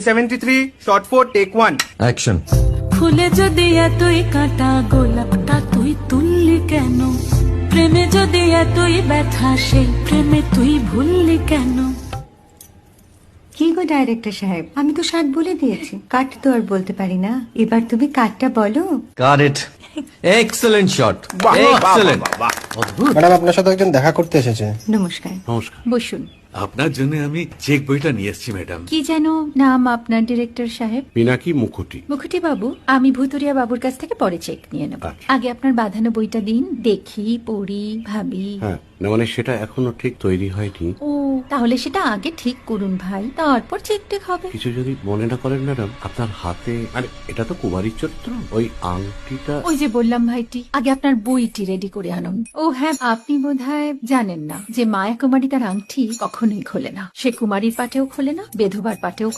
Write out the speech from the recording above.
73 shot 4 take 1 action. ফুলে যদি এতই কাঁটা গোলাপটা তুই তুললি কেন? প্রেমে যদি এতই ব্যথা সেই প্রেমে তুই ভুললি কেন? কি গো ডাইরেক্টর সাহেব, আমি তো 60 বলে দিয়েছি, কাট তো আর বলতে পারি না, এবার তুমি কাটটা বলো। Got it. Excellent shot, excellent. Madam আপনার সাথে একজন দেখা করতে এসেছে। নমস্কার। নমস্কার। বসুন। আপনার জন্য আমি চেক বইটা নিয়ে এসেছি ম্যাডাম। কি যেন নাম আপনার ডিরেক্টর সাহেব? পিনাকি মুখোটি। মুখুটি বাবু, আমি ভুতুরিয়া বাবুর কাছ থেকে পরে চেক নিয়ে নেব। আগে আপনার বাঁধানো বইটা দিন, দেখি, পড়ি, ভাবি। হ্যাঁ, না মানে সেটা এখনো ঠিক তৈরি হয়নি। ও, তাহলে সেটা আগে ঠিক করুন ভাই, তারপর চেক টেক হবে। কিছু যদি মনে না করেন ম্যাডাম, আপনার হাতে, আরে এটা তো কুমারীর চরিত্র, ওই আংটিটা। ওই যে বললাম ভাইটি, আগে আপনার বইটি রেডি করে আনুন। ও হ্যাঁ, আপনি বোধহয় জানেন না যে মায়া কুমারী তার আংটি কখনোই খোলে না। সে কুমারীর পাটেও খোলে না, বেধবার পাটেও